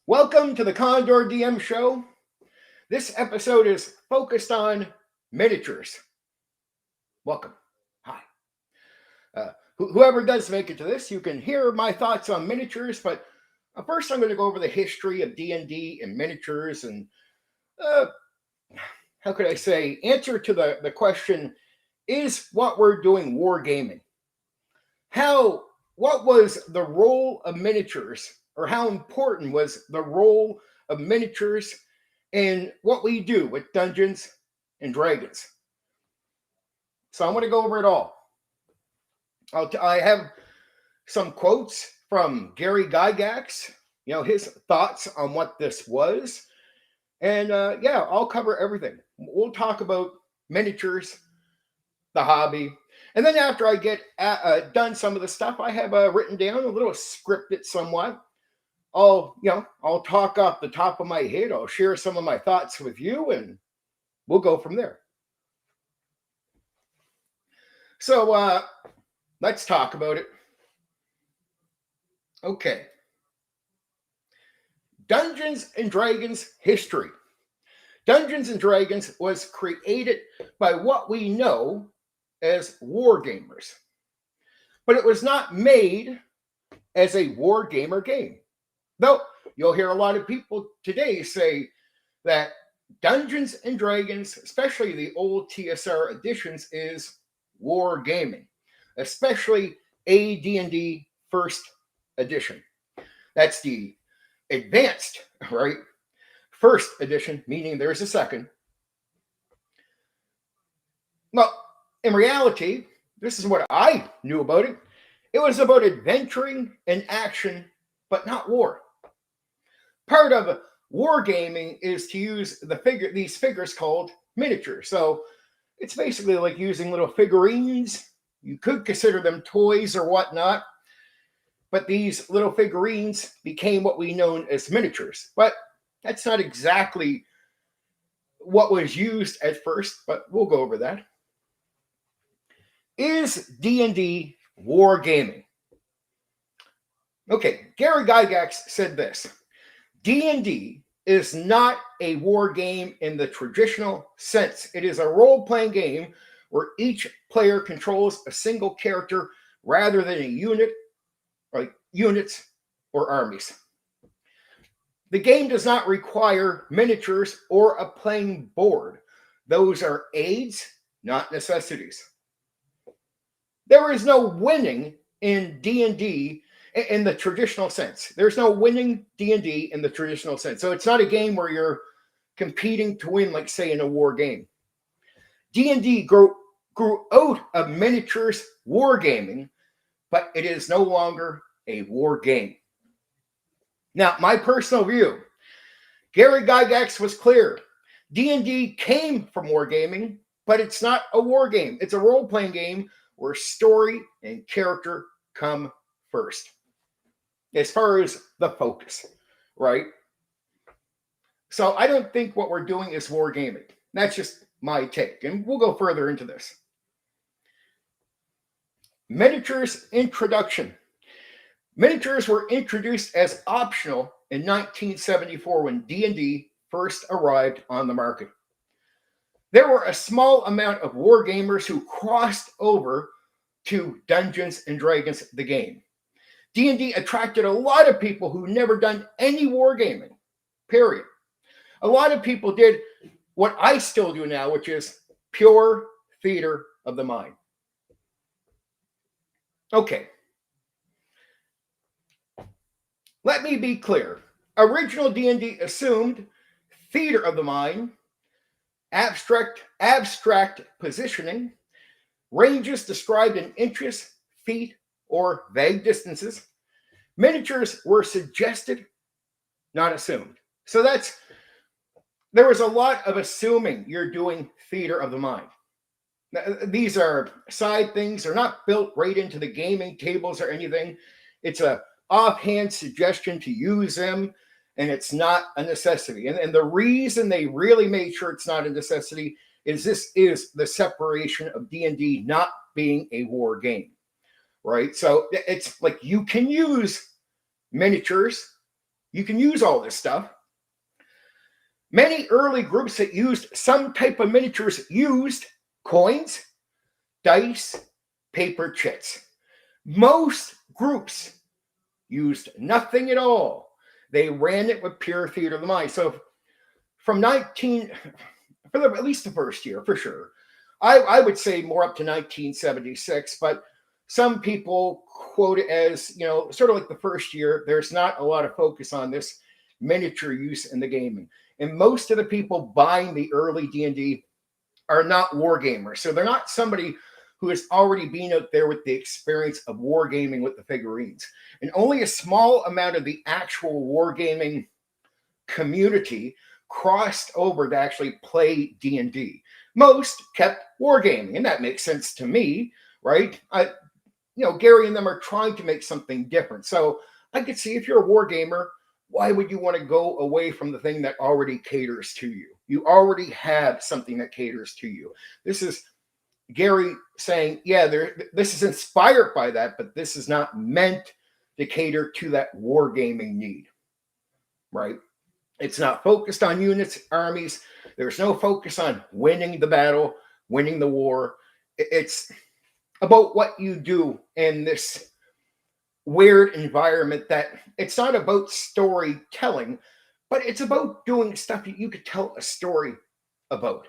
Welcome to the Condor DM show. This episode is focused on miniatures. Welcome. Hi. Whoever does make it to this, you can hear my thoughts on miniatures, but first I'm going to go over the history of D&D and miniatures and, uh, how could I say, answer to the question, is what we're doing wargaming? What was the role of miniatures, or how important was the role of miniatures in what we do with Dungeons and Dragons? So I'm going to go over it all. I have some quotes from Gary Gygax, his thoughts on what this was. And I'll cover everything. We'll talk about miniatures, the hobby. And then after I get done some of the stuff, I have written down a little scripted somewhat. I'll talk off the top of my head. I'll share some of my thoughts with you, and we'll go from there. So let's talk about it. Okay. Dungeons and Dragons history. Dungeons and Dragons was created by what we know as wargamers. But it was not made as a wargamer game. Though you'll hear a lot of people today say that Dungeons and Dragons, especially the old TSR editions, is wargaming, especially AD&D first edition. That's the advanced, right? First edition, meaning there's a second. Well, in reality, this is what I knew about it. It was about adventuring and action, but not war. Part of wargaming is to use these figures called miniatures. So it's basically like using little figurines. You could consider them toys or whatnot, but these little figurines became what we know as miniatures. But that's not exactly what was used at first, but we'll go over that. Is D&D wargaming? Okay, Gary Gygax said this. D&D is not a war game in the traditional sense. It is a role-playing game where each player controls a single character rather than a unit, like units or armies. The game does not require miniatures or a playing board. Those are aids, not necessities. There is no winning in D&D in the traditional sense. There's no winning D&D in the traditional sense. So it's not a game where you're competing to win, like, say, in a war game. D&D grew out of miniatures wargaming, but it is no longer a war game. Now, my personal view, Gary Gygax was clear. D&D came from wargaming, but it's not a war game. It's a role-playing game where story and character come first, as far as the focus, right? So I don't think what we're doing is wargaming. That's just my take, and we'll go further into this. Miniatures introduction. Miniatures were introduced as optional in 1974 when D&D first arrived on the market. There were a small amount of wargamers who crossed over to Dungeons and Dragons, the game. D&D attracted a lot of people who never done any wargaming, period. A lot of people did what I still do now, which is pure theater of the mind. Okay. Let me be clear. Original D&D assumed theater of the mind, abstract positioning, ranges described in inches, feet, or vague distances. Miniatures were suggested, not assumed. So there was a lot of assuming you're doing theater of the mind. Now, these are side things. They're not built right into the gaming tables or anything. It's a offhand suggestion to use them, and it's not a necessity. And the reason they really made sure it's not a necessity is this is the separation of D&D not being a war game, right? So it's like you can use miniatures You can use all this stuff. Many early groups that used some type of miniatures used coins, dice, paper chits. Most groups used nothing at all. They ran it with pure theater of the mind. So from at least the first year, for sure. I would say more up to 1976, but some people quote it as, sort of like the first year, there's not a lot of focus on this miniature use in the gaming. And most of the people buying the early D&D are not wargamers. So they're not somebody who has already been out there with the experience of wargaming with the figurines. And only a small amount of the actual wargaming community crossed over to actually play D&D. Most kept wargaming, and that makes sense to me, right? Gary and them are trying to make something different. So I could see if you're a wargamer, why would you want to go away from the thing that already caters to you? You already have something that caters to you. This is Gary saying, yeah, this is inspired by that, but this is not meant to cater to that wargaming need, right? It's not focused on units, armies. There's no focus on winning the battle, winning the war. It's about what you do in this weird environment that it's not about storytelling, but it's about doing stuff that you could tell a story about,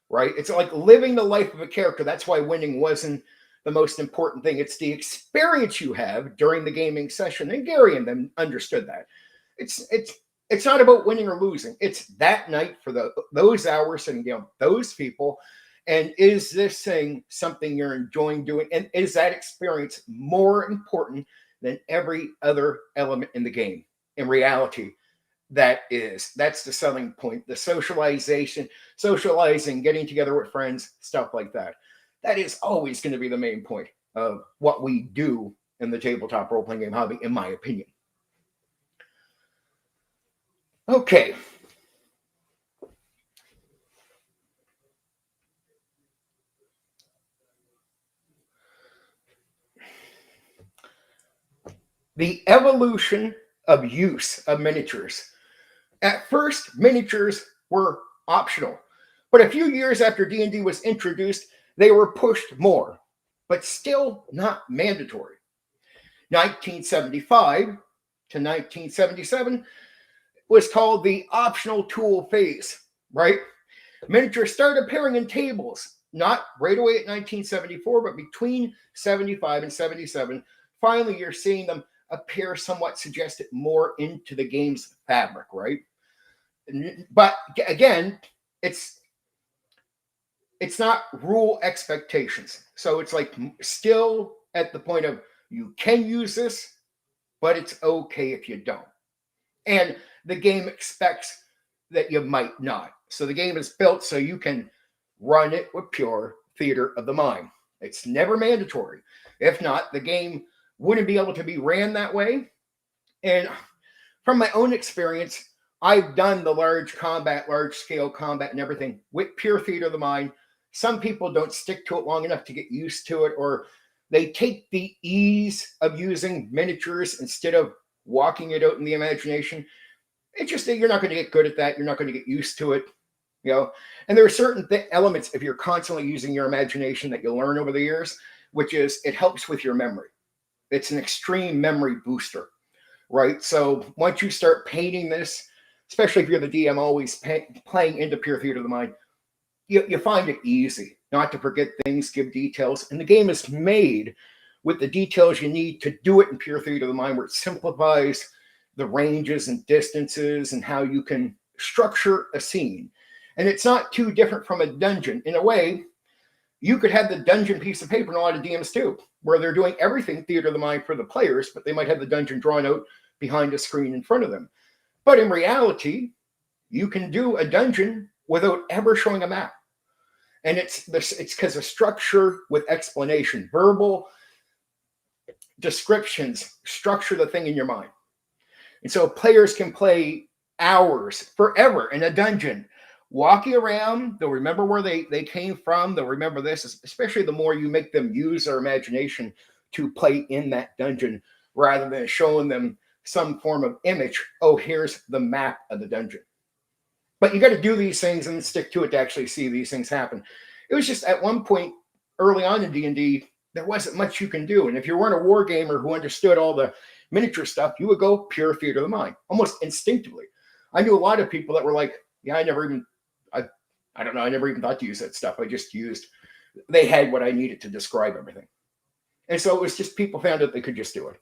right? It's like living the life of a character. That's why winning wasn't the most important thing. It's the experience you have during the gaming session. And Gary and them understood that. It's not about winning or losing. It's that night for those hours sitting down, those people. And is this thing something you're enjoying doing? And is that experience more important than every other element in the game? In reality, that's the selling point. The socializing, getting together with friends, stuff like that. That is always going to be the main point of what we do in the tabletop role-playing game hobby, in my opinion. Okay. The evolution of use of miniatures. At first, miniatures were optional, but a few years after D&D was introduced, they were pushed more, but still not mandatory. 1975 to 1977 was called the optional tool phase, right? Miniatures started appearing in tables, not right away at 1974, but between 75 and 77. Finally, you're seeing them appear somewhat suggested more into the game's fabric, right? But again, it's not rule expectations. So it's like still at the point of you can use this, but it's okay if you don't. And the game expects that you might not. So the game is built so you can run it with pure theater of the mind. It's never mandatory. If not, the game wouldn't be able to be ran that way. And from my own experience, I've done the large scale combat and everything with pure theater of the mind. Some people don't stick to it long enough to get used to it, or they take the ease of using miniatures instead of walking it out in the imagination. It's just that you're not going to get good at that. You're not going to get used to it, And there are certain elements, if you're constantly using your imagination, that you'll learn over the years, which is it helps with your memory. It's an extreme memory booster, right? So once you start painting this, especially if you're the DM always playing into pure theater of the mind, you find it easy not to forget things, give details. And the game is made with the details you need to do it in pure theater of the mind, where it simplifies the ranges and distances and how you can structure a scene. And it's not too different from a dungeon. In a way, you could have the dungeon piece of paper in a lot of DMs too, where they're doing everything theater of the mind for the players, but they might have the dungeon drawn out behind a screen in front of them. But in reality, you can do a dungeon without ever showing a map. And it's because of structure with explanation, verbal descriptions, structure the thing in your mind. And so players can play hours, forever in a dungeon, walking around. They'll remember where they came from. They'll remember this, especially the more you make them use their imagination to play in that dungeon rather than showing them some form of image. Oh, here's the map of the dungeon. But you got to do these things and stick to it to actually see these things happen. It was just at one point early on in D&D, there wasn't much you can do. And if you weren't a war gamer who understood all the miniature stuff, you would go pure theater of the mind, almost instinctively. I knew a lot of people that were like, yeah, I never even thought to use that stuff. I just used, they had what I needed to describe everything. And so it was just people found out they could just do it.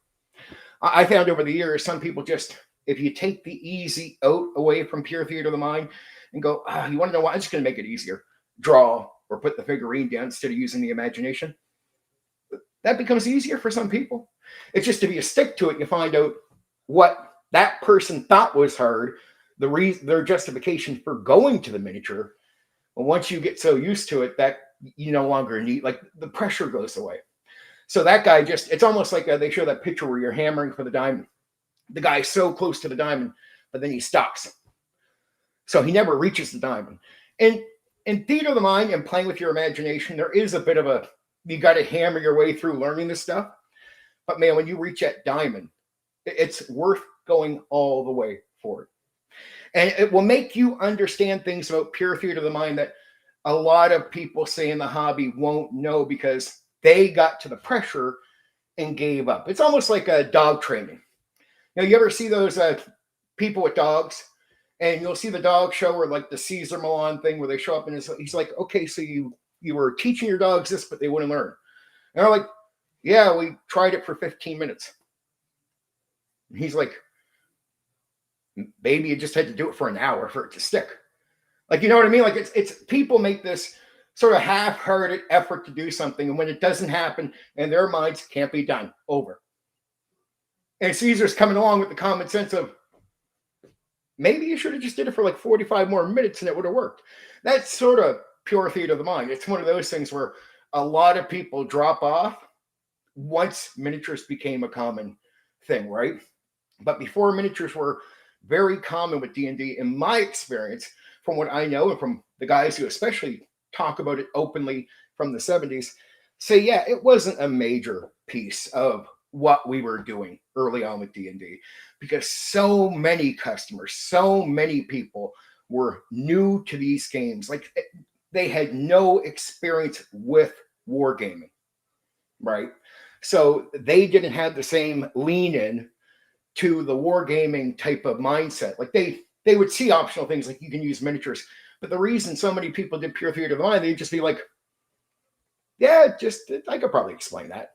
I found over the years, some people just, if you take the easy out away from pure theater of the mind and go, you want to know what? I'm just going to make it easier. Draw or put the figurine down instead of using the imagination. That becomes easier for some people. It's just if you stick to it, you find out what that person thought was hard, their justification for going to the miniature. But once you get so used to it that you no longer need, like the pressure goes away. So that guy just, it's almost like they show that picture where you're hammering for the diamond. The guy's so close to the diamond, but then he stops. So he never reaches the diamond. And in theater of the mind and playing with your imagination, there is a bit of a, you got to hammer your way through learning this stuff. But man, when you reach that diamond, it's worth going all the way for it. And it will make you understand things about pure theater of the mind that a lot of people say in the hobby won't know because they got to the pressure and gave up. It's almost like a dog training. You ever see those people with dogs? And you'll see the dog show or like the Caesar Milan thing where they show up and he's like, okay, so you were teaching your dogs this, but they wouldn't learn. And they're like, yeah, we tried it for 15 minutes. And he's like, maybe you just had to do it for an hour for it to stick. Like, you know what I mean? Like it's people make this sort of half-hearted effort to do something. And when it doesn't happen in their minds, can't be done, over. And Caesar's coming along with the common sense of, maybe you should have just did it for like 45 more minutes and it would have worked. That's sort of pure theater of the mind. It's one of those things where a lot of people drop off once miniatures became a common thing, right? But before miniatures were very common with D&D, in my experience, from what I know and from the guys who especially talk about it openly from the 70s, say, yeah, it wasn't a major piece of what we were doing early on with D&D because so many customers, so many people were new to these games. Like they had no experience with wargaming, right? So they didn't have the same lean in to the wargaming type of mindset. Like they would see optional things like you can use miniatures. But the reason so many people did pure theater of the mind, they'd just be like, yeah, I could probably explain that.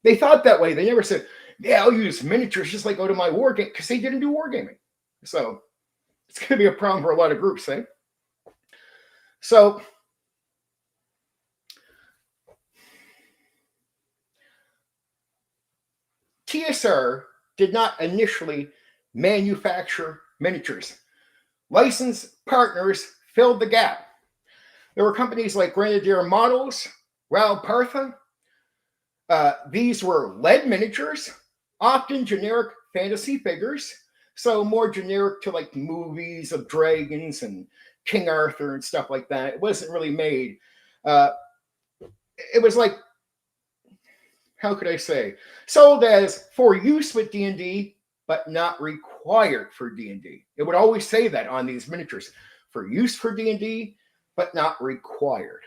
They thought that way. They never said, yeah, I'll use miniatures just like go to my war game, because they didn't do wargaming. So it's going to be a problem for a lot of groups, eh? So TSR did not initially manufacture miniatures. Licensed partners filled the gap. There were companies like Grenadier Models, Ral Partha. These were lead miniatures, often generic fantasy figures, so more generic to like movies of dragons and King Arthur and stuff like that. It wasn't really made. It was like, how could I say, sold as for use with D&D, but not required for D&D. It would always say that on these miniatures, for use for D&D, but not required.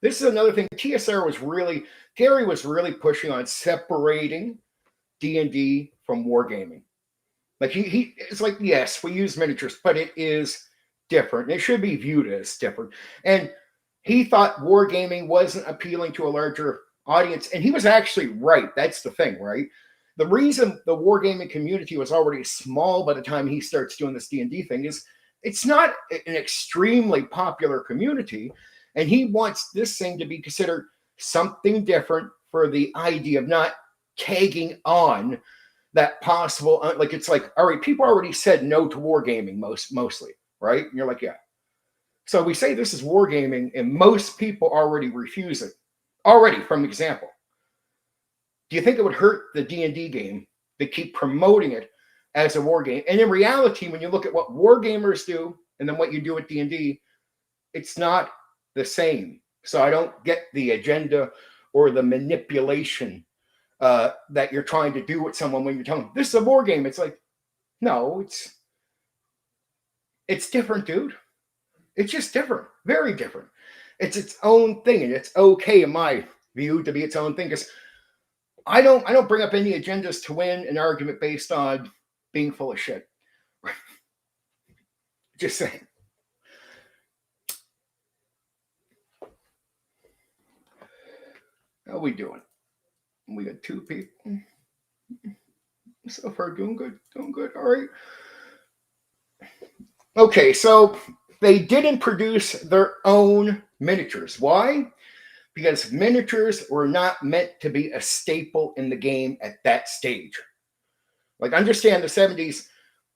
This is another thing. Gary was really pushing on separating D&D from wargaming. Like it's like, yes, we use miniatures, but it is different. It should be viewed as different. And he thought wargaming wasn't appealing to a larger audience. And he was actually right. That's the thing, right? The reason the wargaming community was already small by the time he starts doing this D&D thing is it's not an extremely popular community. And he wants this thing to be considered something different for the idea of not tagging on that possible, like it's like, all right, people already said no to wargaming mostly, right? And you're like, yeah. So we say this is wargaming and most people already refuse it, already from example. Do you think it would hurt the D&D game to keep promoting it as a war game? And in reality, when you look at what war gamers do and then what you do at D&D, it's not the same. So I don't get the agenda or the manipulation that you're trying to do with someone when you're telling them, this is a war game. It's like, no, it's different, dude. It's just different, very different. It's its own thing, and it's okay in my view to be its own thing, because I don't bring up any agendas to win an argument based on being full of shit. Just saying. How we doing? We got 2 people. So far, doing good. All right. Okay, so they didn't produce their own miniatures. Why? Because miniatures were not meant to be a staple in the game at that stage. Like, understand the 70s,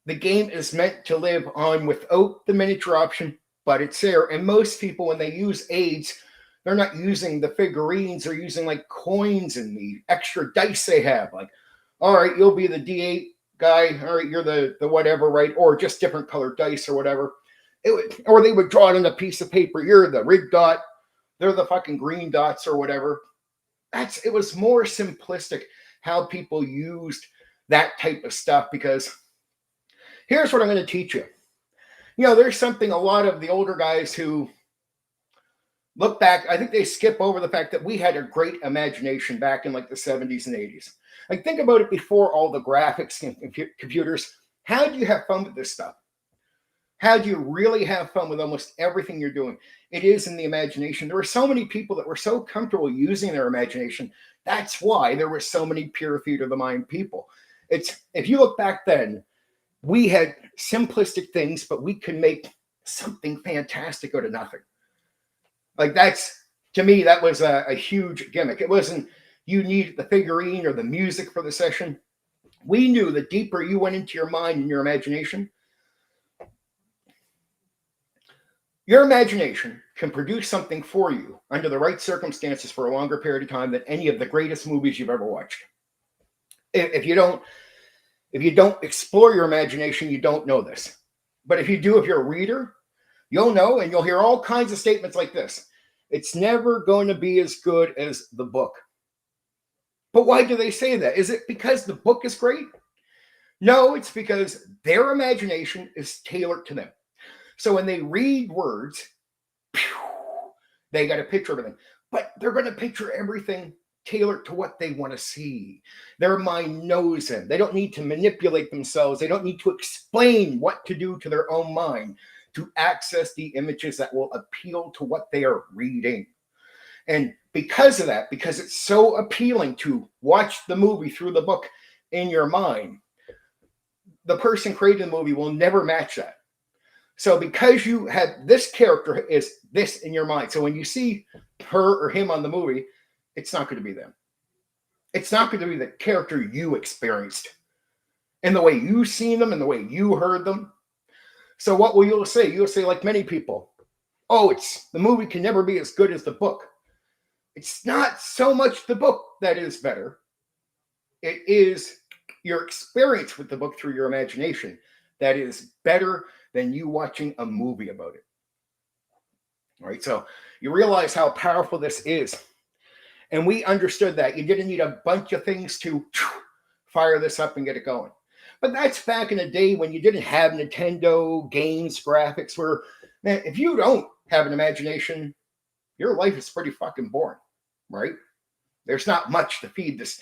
the game is meant to live on without the miniature option, but it's there. And most people, when they use aids, they're not using the figurines, they're using like coins and the extra dice they have. Like, all right, you'll be the D8 guy, all right, you're the whatever, right? Or just different colored dice or whatever. Or they would draw it on a piece of paper. You're the red dot, they're the fucking green dots or whatever. It was more simplistic how people used that type of stuff, because here's what I'm going to teach you. You know, there's something a lot of the older guys who look back, I think they skip over the fact that we had a great imagination back in like the 70s and 80s. Like, think about it before all the graphics and computers. How do you have fun with this stuff? How do you really have fun with almost everything you're doing? It is in the imagination. There were so many people that were so comfortable using their imagination. That's why there were so many pure theater of the mind people. If you look back then, we had simplistic things, but we could make something fantastic out of nothing. Like, to me, that was a huge gimmick. It wasn't you needed the figurine or the music for the session. We knew the deeper you went into your mind and your imagination can produce something for you under the right circumstances for a longer period of time than any of the greatest movies you've ever watched. If you don't explore your imagination, you don't know this. But if you do, if you're a reader, you'll know, and you'll hear all kinds of statements like this. It's never going to be as good as the book. But why do they say that? Is it because the book is great? No, it's because their imagination is tailored to them. So when they read words, they got a picture of everything. But they're going to picture everything tailored to what they want to see. Their mind knows them. They don't need to manipulate themselves. They don't need to explain what to do to their own mind to access the images that will appeal to what they are reading. And because of that, because it's so appealing to watch the movie through the book in your mind, the person creating the movie will never match that. So because you had this character is this in your mind, so when you see her or him on the movie, it's not going to be them. It's not going to be the character you experienced and the way you seen them and the way you heard them. So what will you say? You'll say, like many people, oh, the movie can never be as good as the book. It's not so much the book that is better. It is your experience with the book through your imagination that is better than you watching a movie about it. All right, so you realize how powerful this is. And we understood that. You didn't need a bunch of things to fire this up and get it going. But that's back in the day when you didn't have Nintendo games, graphics, where, man, if you don't have an imagination, your life is pretty fucking boring, right? There's not much to feed this.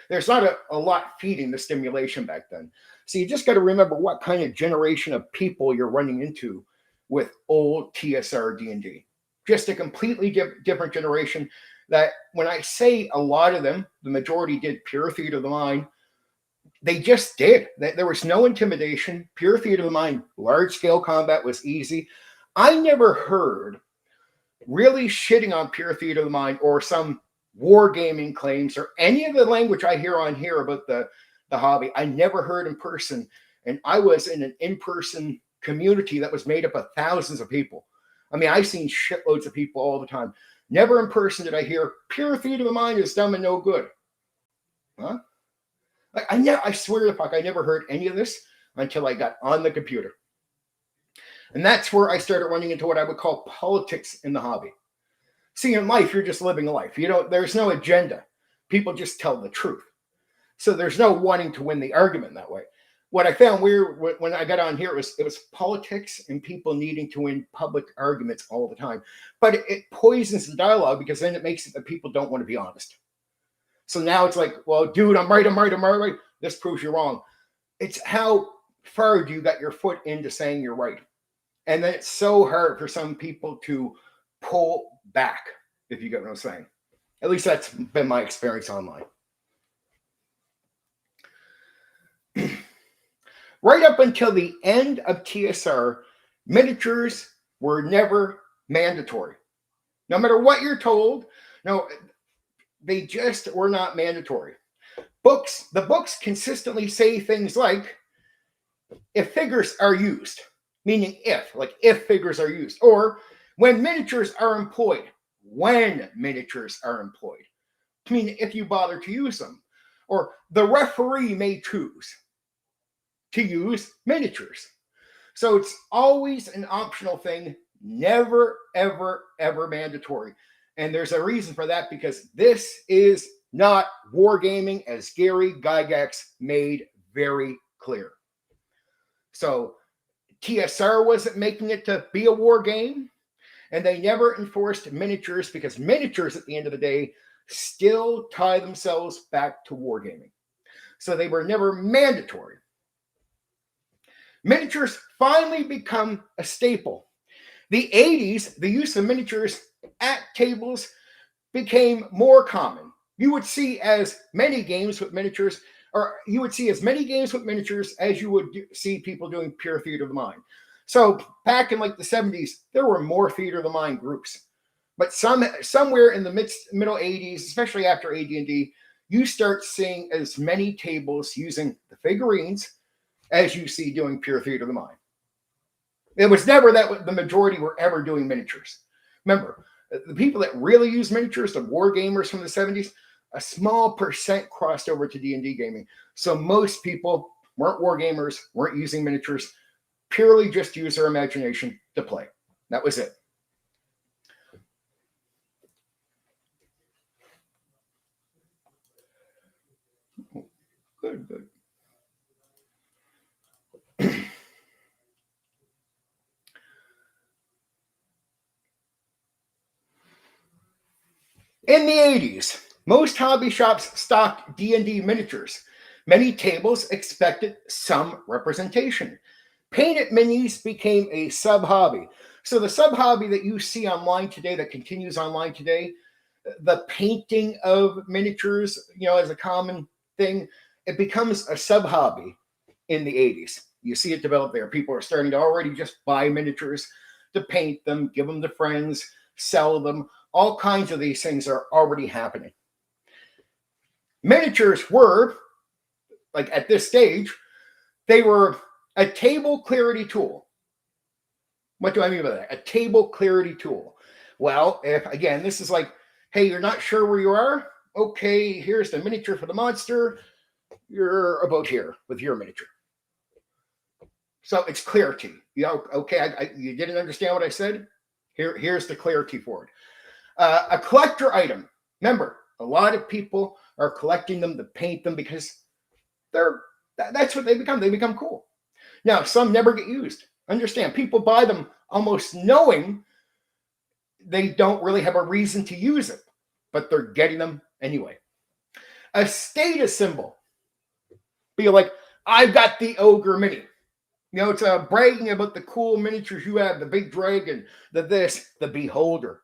There's not a lot feeding the stimulation back then. So you just got to remember what kind of generation of people you're running into with old TSR D&D. Just a completely different generation that when I say a lot of them, the majority did pure theater of the mind. They just did. There was no intimidation. Pure theater of the mind, large-scale combat was easy. I never heard really shitting on pure theater of the mind or some wargaming claims or any of the language I hear on here about the hobby. I never heard in person. And I was in an in-person community that was made up of thousands of people. I mean, I've seen shitloads of people all the time. Never in person did I hear pure theater of the mind is dumb and no good. Huh? I swear to fuck, I never heard any of this until I got on the computer. And that's where I started running into what I would call politics in the hobby. See, in life, you're just living a life. There's no agenda. People just tell the truth. So there's no wanting to win the argument that way. What I found weird when I got on here was it was politics and people needing to win public arguments all the time. But it poisons the dialogue because then it makes it that people don't want to be honest. So now it's like, well, dude, I'm right. This proves you're wrong. It's how far do you got your foot into saying you're right? And then it's so hard for some people to pull back, if you get what I'm saying. At least that's been my experience online. Right up until the end of TSR, miniatures were never mandatory. No matter what you're told, no, they just were not mandatory. The books consistently say things like, if figures are used, meaning if figures are used, or when miniatures are employed, meaning if you bother to use them, or the referee may choose to use miniatures. So it's always an optional thing, never, ever, ever mandatory. And there's a reason for that, because this is not wargaming, as Gary Gygax made very clear. So TSR wasn't making it to be a war game, and they never enforced miniatures because miniatures, at the end of the day, still tie themselves back to wargaming. So they were never mandatory. Miniatures finally become a staple. The 80s, the use of miniatures at tables became more common. You would see as many games with miniatures, or you would see as many games with miniatures as you would see people doing pure theater of the mind. So back in like the 70s, there were more theater of the mind groups. But somewhere in the middle 80s, especially after AD&D, you start seeing as many tables using the figurines as you see doing pure theater of the mind. It was never that the majority were ever doing miniatures. Remember, the people that really use miniatures, the war gamers from the 70s, a small percent crossed over to D&D gaming. So most people weren't war gamers, weren't using miniatures, purely just use their imagination to play. That was it. Good. In the 80s, most hobby shops stocked D&D miniatures. Many tables expected some representation. Painted minis became a sub-hobby. So the sub-hobby that you see online today, that continues online today, the painting of miniatures, as a common thing, it becomes a sub-hobby in the 80s. You see it develop there. People are starting to already just buy miniatures to paint them, give them to friends, sell them. All kinds of these things are already happening. Miniatures were, like at this stage, they were a table clarity tool. What do I mean by that? A table clarity tool. Well, again, this is like, hey, you're not sure where you are? Okay, here's the miniature for the monster. You're about here with your miniature. So it's clarity. Okay, you didn't understand what I said? Here's the clarity for it. A collector item. Remember, a lot of people are collecting them to paint them because that's what they become. They become cool. Now, some never get used. Understand, people buy them almost knowing they don't really have a reason to use it, but they're getting them anyway. A status symbol. Be like, I've got the ogre mini. It's bragging about the cool miniatures you have, the big dragon, the beholder.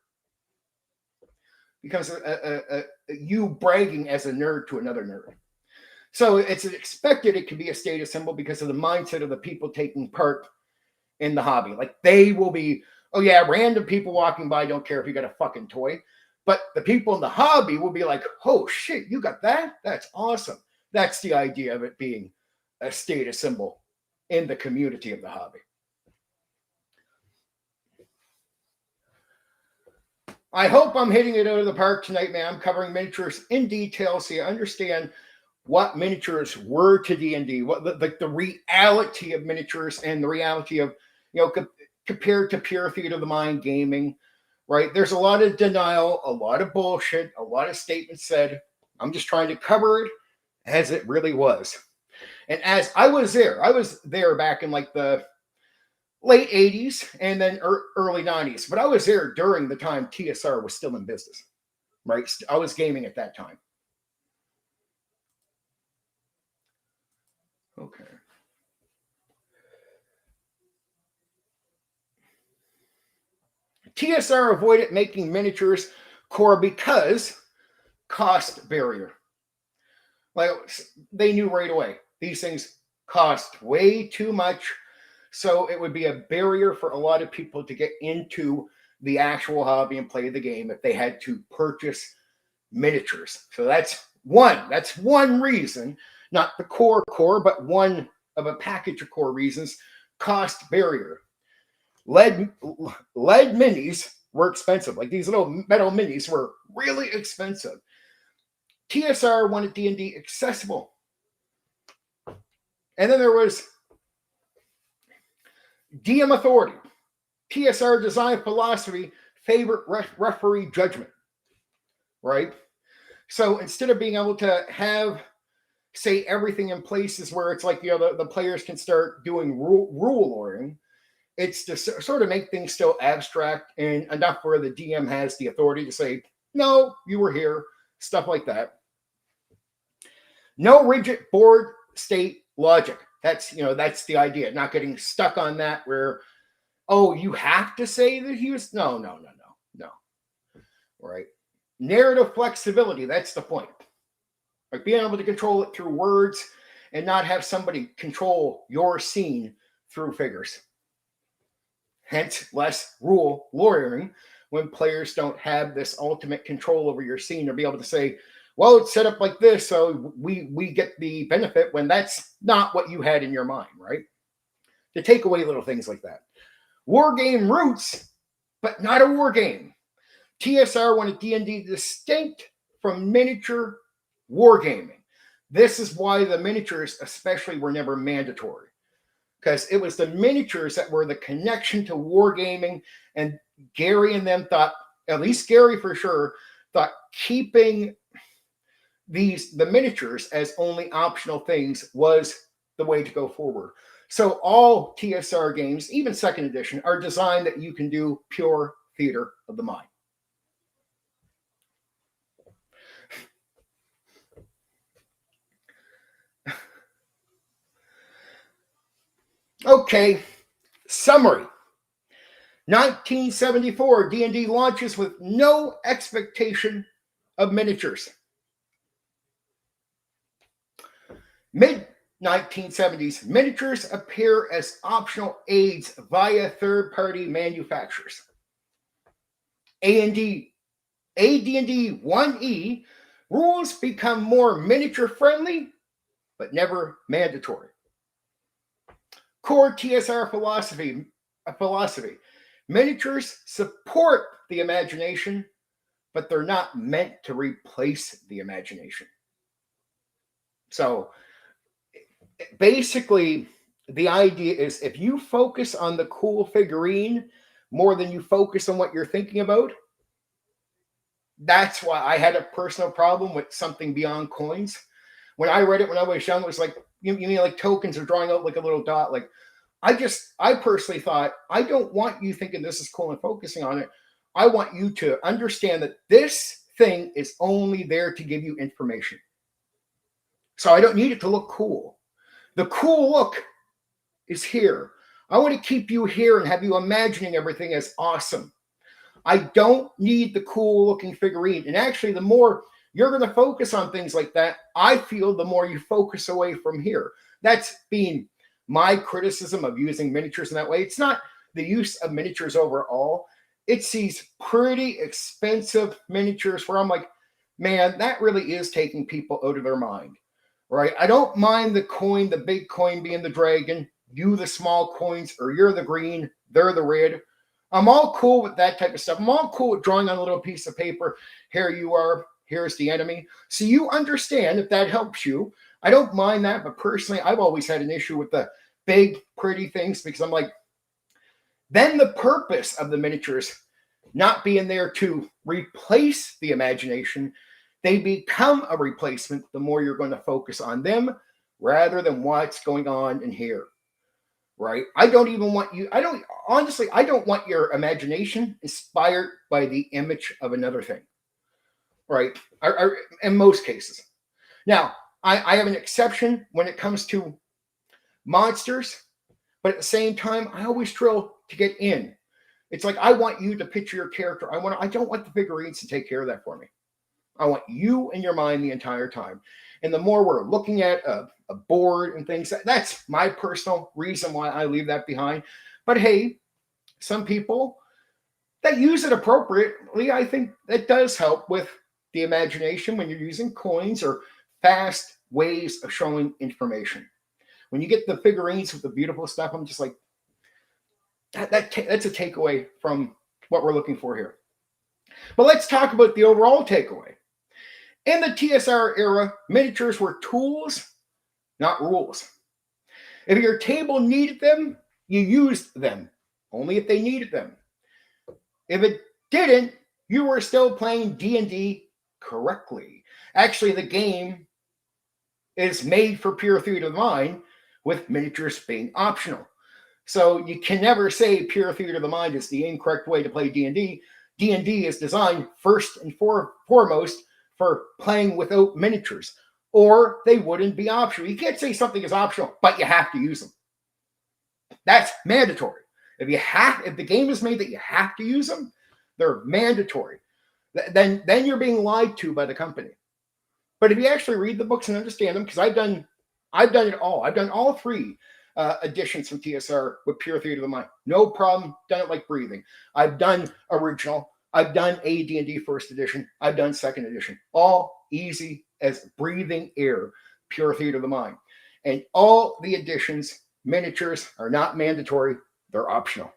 Becomes you bragging as a nerd to another nerd. So it's expected it can be a status symbol because of the mindset of the people taking part in the hobby. Like they will be, oh yeah, random people walking by don't care if you got a fucking toy. But the people in the hobby will be like, oh shit, you got that? That's awesome. That's the idea of it being a status symbol in the community of the hobby. I hope I'm hitting it out of the park tonight, man. I'm covering miniatures in detail so you understand what miniatures were to D&D, what the reality of miniatures and the reality of, compared to pure theater of the mind gaming, right? There's a lot of denial, a lot of bullshit, a lot of statements said. I'm just trying to cover it as it really was. And as I was there back in like the late 80s and then early 90s, but I was there during the time TSR was still in business, right? I was gaming at that time. Okay. TSR avoided making miniatures core because cost barrier. Like they knew right away, these things cost way too much. So it would be a barrier for a lot of people to get into the actual hobby and play the game if they had to purchase miniatures. So that's one reason, not the core, but one of a package of core reasons, cost barrier. Lead minis were expensive. Like these little metal minis were really expensive. TSR wanted D&D accessible. And then there was DM authority. TSR design philosophy favored referee judgment, right? So instead of being able to have, say, everything in places where it's like, the players can start doing rule lawyering, it's to sort of make things still abstract and enough where the DM has the authority to say, no, you were here, stuff like that. No rigid board state logic. That's the idea. Not getting stuck on that where, oh, you have to say that he was, no. Right. Narrative flexibility. That's the point. Like being able to control it through words and not have somebody control your scene through figures. Hence, less rule lawyering when players don't have this ultimate control over your scene or be able to say, well, it's set up like this, so we get the benefit when that's not what you had in your mind, right? To take away little things like that. War game roots, but not a war game. TSR wanted D&D distinct from miniature wargaming. This is why the miniatures especially were never mandatory. Because it was the miniatures that were the connection to wargaming, and Gary and them thought, at least Gary for sure, thought keeping the miniatures as only optional things was the way to go forward. So all TSR games, even second edition, are designed that you can do pure theater of the mind. Okay, summary. 1974, D&D launches with no expectation of miniatures. Mid-1970s, miniatures appear as optional aids via third-party manufacturers. AD&D 1E, rules become more miniature-friendly, but never mandatory. Core TSR philosophy. Miniatures support the imagination, but they're not meant to replace the imagination. So basically, the idea is if you focus on the cool figurine more than you focus on what you're thinking about, that's why I had a personal problem with something beyond coins. When I read it when I was young, it was like, you mean like tokens are drawing out like a little dot. Like, I personally thought, I don't want you thinking this is cool and focusing on it. I want you to understand that this thing is only there to give you information. So I don't need it to look cool. The cool look is here. I want to keep you here and have you imagining everything as awesome. I don't need the cool looking figurine. And actually, the more you're going to focus on things like that, I feel the more you focus away from here. That's being my criticism of using miniatures in that way. It's not the use of miniatures overall. It's these pretty expensive miniatures where I'm like, man, that really is taking people out of their mind, right? I don't mind the coin, the big coin being the dragon, you the small coins, or you're the green, they're the red. I'm all cool with that type of stuff. I'm all cool with drawing on a little piece of paper. Here you are. Here's the enemy. So you understand if that helps you. I don't mind that, but personally, I've always had an issue with the big, pretty things because I'm like, then the purpose of the miniatures not being there to replace the imagination they become a replacement the more you're going to focus on them rather than what's going on in here. Right? I don't want your imagination inspired by the image of another thing. Right? In most cases. Now, I have an exception when it comes to monsters, but at the same time, I always drill to get in. It's like I want you to picture your character. I don't want the figurines to take care of that for me. I want you in your mind the entire time. And the more we're looking at a board and things, that's my personal reason why I leave that behind. But hey, some people that use it appropriately, I think that does help with the imagination when you're using coins or fast ways of showing information. When you get the figurines with the beautiful stuff, I'm just like, that's a takeaway from what we're looking for here. But let's talk about the overall takeaway. In the TSR era, miniatures were tools, not rules. If your table needed them, you used them, only if they needed them. If it didn't, you were still playing D&D correctly. Actually, the game is made for pure theater of the mind, with miniatures being optional. So you can never say pure theater of the mind is the incorrect way to play D&D. D&D is designed first and foremost for playing without miniatures, or they wouldn't be optional. You can't say something is optional, but you have to use them. That's mandatory. If the game is made that you have to use them, they're mandatory. Then you're being lied to by the company. But if you actually read the books and understand them, because I've done it all. I've done all three editions from TSR with pure theater of the mind. No problem. Done it like breathing. I've done original. I've done AD&D first edition. I've done second edition. All easy as breathing air. Pure theater of the mind. And all the editions, miniatures, are not mandatory. They're optional.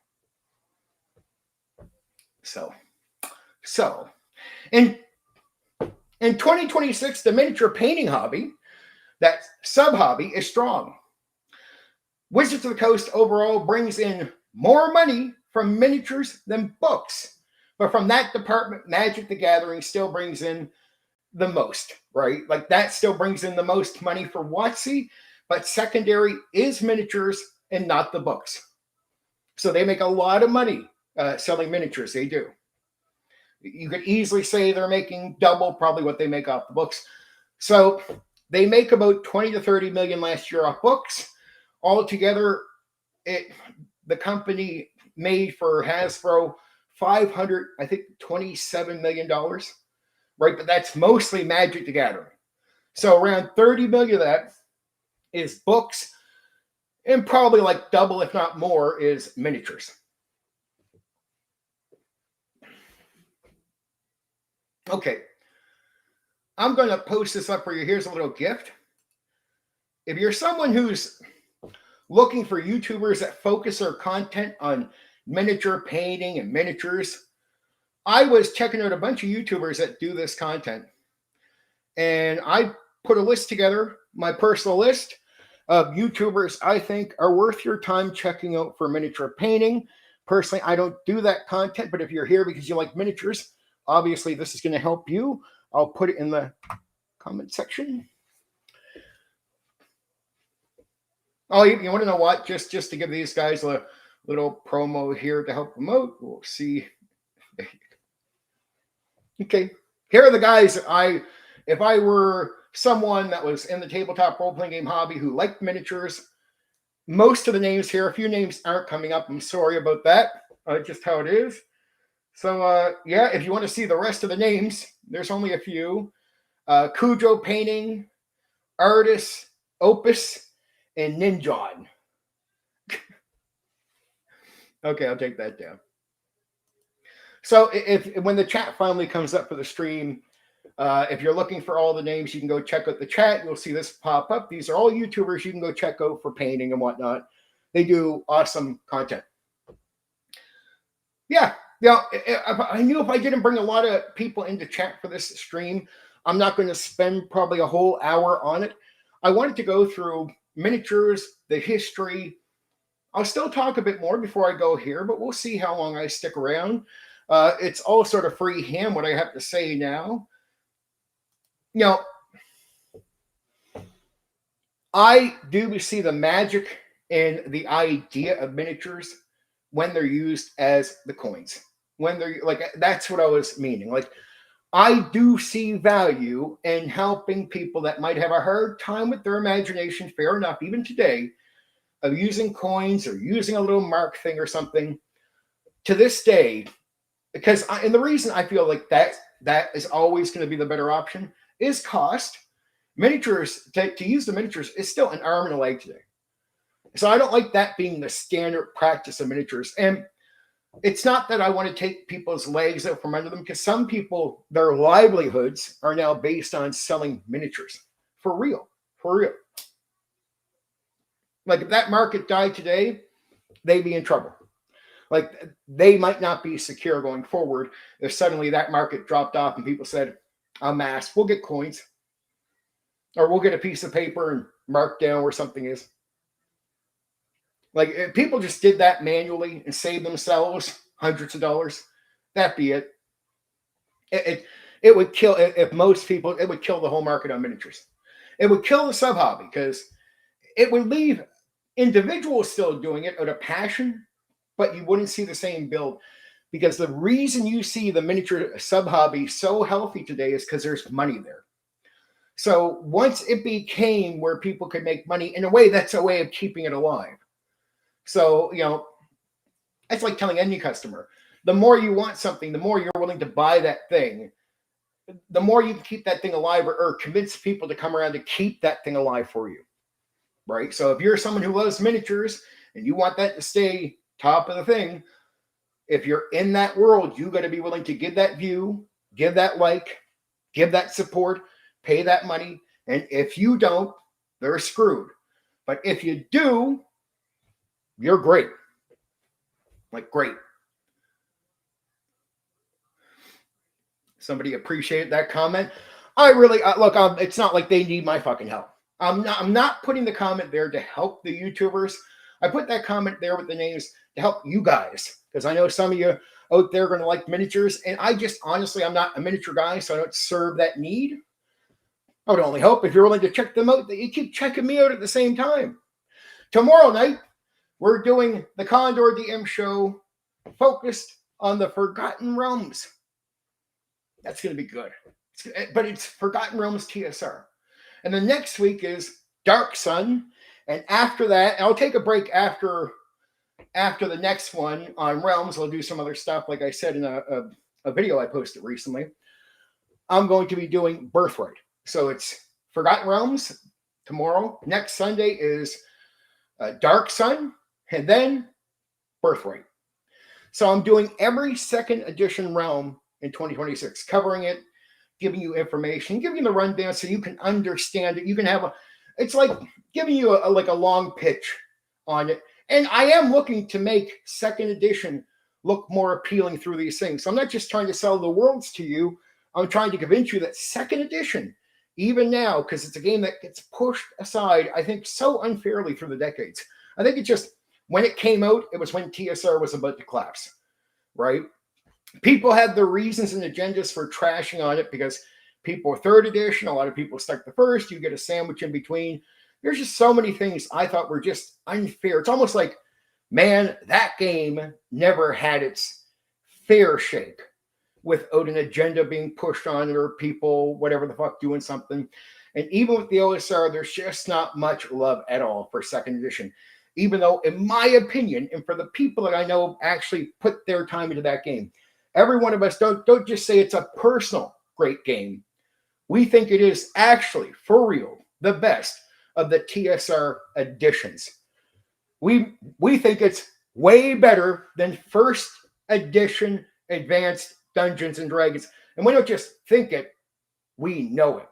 So in 2026, the miniature painting hobby, that sub-hobby, is strong. Wizards of the Coast overall brings in more money from miniatures than books. But from that department, Magic the Gathering still brings in the most, right? Like that still brings in the most money for WotC, but secondary is miniatures and not the books. So they make a lot of money selling miniatures. They do. You could easily say they're making double probably what they make off the books. So they make about 20 to 30 million last year off books. Altogether, the company made for Hasbro $527 million, right? But that's mostly Magic the Gathering. So around 30 million of that is books, and probably like double, if not more, is miniatures. Okay. I'm going to post this up for you. Here's a little gift. If you're someone who's looking for YouTubers that focus their content on miniature painting and miniatures, I was checking out a bunch of YouTubers that do this content. And I put a list together, my personal list of YouTubers I think are worth your time checking out for miniature painting. Personally, I don't do that content, but if you're here because you like miniatures, obviously this is going to help you. I'll put it in the comment section. Oh, you want to know what? Just to give these guys a little promo here to help them out. We'll see. Okay, here are the guys. If I were someone that was in the tabletop role-playing game hobby who liked miniatures, most of the names here, a few names aren't coming up. I'm sorry about that. Just how it is. So, yeah, if you want to see the rest of the names, there's only a few. Cujo Painting, Artis, Opus, and Ninjon. Okay, I'll take that down. So when the chat finally comes up for the stream, if you're looking for all the names, you can go check out the chat. You'll see this pop up. These are all YouTubers you can go check out for painting and whatnot. They do awesome content. Yeah. I knew if I didn't bring a lot of people into chat for this stream, I'm not going to spend probably a whole hour on it. I wanted to go through miniatures, the history. I'll still talk a bit more before I go here, but we'll see how long I stick around. It's all sort of freehand what I have to say now. you know, I do see the magic in the idea of miniatures when they're used as the coins. When they're like, that's what I was meaning. Like, I do see value in helping people that might have a hard time with their imagination, fair enough, even today, of using coins or using a little mark thing or something. To this day, and the reason I feel like that is always going to be the better option is cost. Miniatures, to use the miniatures, is still an arm and a leg today. So I don't like that being the standard practice of miniatures. And it's not that I want to take people's legs out from under them, because some people, their livelihoods are now based on selling miniatures. For real. For real. Like, if that market died today, they'd be in trouble. Like, they might not be secure going forward if suddenly that market dropped off and people said, en masse, we'll get coins. Or we'll get a piece of paper and mark down where something is. Like, if people just did that manually and saved themselves hundreds of dollars, that'd be it. It would kill, if most people, it would kill the whole market on miniatures. It would kill the sub hobby, because it would leave individuals still doing it out of passion, but you wouldn't see the same build. Because the reason you see the miniature sub hobby so healthy today is because there's money there. So once it became where people could make money, in a way, that's a way of keeping it alive. So, it's like telling any customer, the more you want something, the more you're willing to buy that thing, the more you can keep that thing alive, or convince people to come around to keep that thing alive for you, right? So if you're someone who loves miniatures and you want that to stay top of the thing, if you're in that world, you got to be willing to give that view, give that like, give that support, pay that money. And if you don't, they're screwed. But if you do, you're great. Like, great. Somebody appreciated that comment. I really look. It's not like they need my fucking help. I'm not putting the comment there to help the YouTubers. I put that comment there with the names to help you guys, because I know some of you out there are going to like miniatures, and I just honestly, I'm not a miniature guy, so I don't serve that need. I would only hope if you're willing to check them out that you keep checking me out at the same time. Tomorrow night, we're doing the Condor DM show focused on the Forgotten Realms. That's going to be good. But it's Forgotten Realms TSR. And the next week is Dark Sun. And after that, I'll take a break after the next one on Realms. I'll do some other stuff, like I said in a video I posted recently. I'm going to be doing Birthright. So it's Forgotten Realms tomorrow. Next Sunday is Dark Sun, and then Birthright. So I'm doing every second edition realm in 2026, covering it, giving you information, giving you the rundown so you can understand it. You can have it's like giving you a long pitch on it. And I am looking to make second edition look more appealing through these things. So I'm not just trying to sell the worlds to you. I'm trying to convince you that second edition, even now, because it's a game that gets pushed aside, I think, so unfairly through the decades. I think it just, when it came out, it was when TSR was about to collapse, right? People had their reasons and agendas for trashing on it, because people were third edition, a lot of people stuck the first, you get a sandwich in between. There's just so many things I thought were just unfair. It's almost like, man, that game never had its fair shake without an agenda being pushed on it, or people, whatever the fuck, doing something. And even with the OSR, there's just not much love at all for second edition. Even though, in my opinion, and for the people that I know actually put their time into that game, every one of us don't just say it's a personal great game. We think it is actually, for real, the best of the TSR editions. We think it's way better than first edition Advanced Dungeons and Dragons. And we don't just think it, we know it.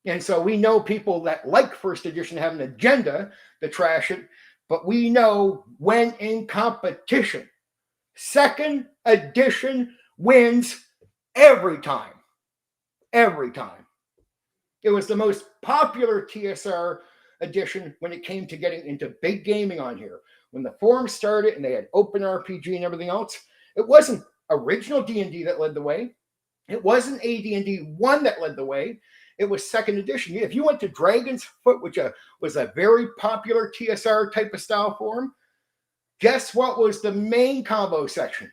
And so we know people that like first edition have an agenda to trash it, but we know when in competition, second edition wins every time. Every time. It was the most popular TSR edition when it came to getting into big gaming on here. When the forums started and they had open RPG and everything else, it wasn't original D&D that led the way. It wasn't AD&D 1 that led the way. It was second edition. If you went to Dragon's Foot, which was a very popular TSR type of style form, guess what was the main combo section?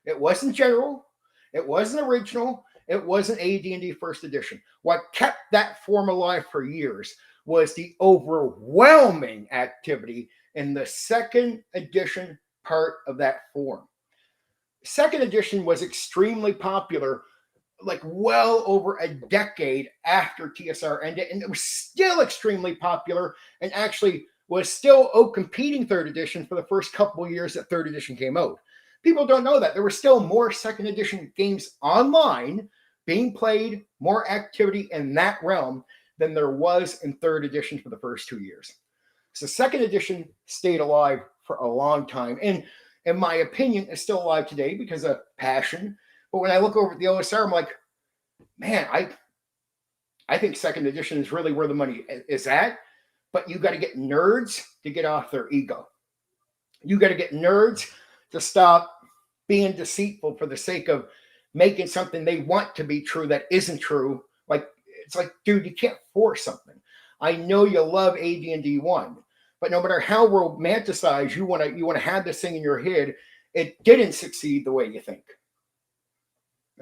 It wasn't general. It wasn't original. It wasn't AD&D first edition. What kept that form alive for years was the overwhelming activity in the second edition part of that form. Second edition was extremely popular, like well over a decade after TSR ended, and it was still extremely popular and actually was still out-competing third edition for the first couple of years that third edition came out. People don't know that. There were still more second edition games online being played, more activity in that realm than there was in third edition for the first 2 years. So second edition stayed alive for a long time. And in my opinion, is still alive today because of passion. But when I look over at the OSR, I'm like, man, I think second edition is really where the money is at. But you got to get nerds to get off their ego. You got to get nerds to stop being deceitful for the sake of making something they want to be true that isn't true. Like, it's like, dude, you can't force something. I know you love AD&D 1, but no matter how romanticized you want to have this thing in your head, it didn't succeed the way you think.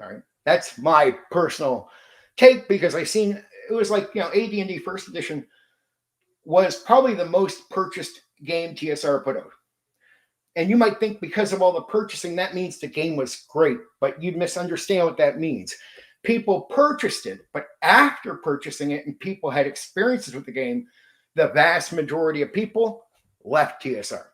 All right, that's my personal take, because I seen it was like, AD&D first edition was probably the most purchased game TSR put out. And you might think because of all the purchasing, that means the game was great, but you'd misunderstand what that means. People purchased it, but after purchasing it and people had experiences with the game, the vast majority of people left TSR.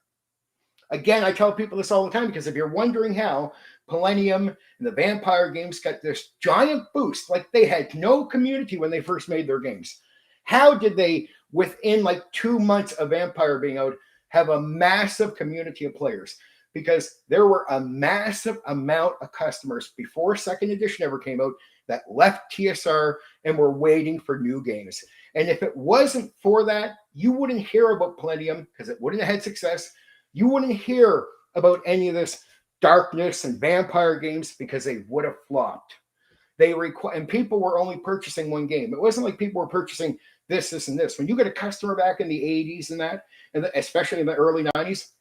Again, I tell people this all the time, because if you're wondering how Millennium and the Vampire games got this giant boost, like they had no community when they first made their games. How did they, within like 2 months of Vampire being out, have a massive community of players? Because there were a massive amount of customers before second edition ever came out that left TSR and were waiting for new games. And if it wasn't for that, you wouldn't hear about Millennium, because it wouldn't have had success. You wouldn't hear about any of this Darkness and Vampire games, because they would have flopped. And people were only purchasing one game. It wasn't like people were purchasing this, and this. When you get a customer back in the 80s and that, and especially in the early 90s,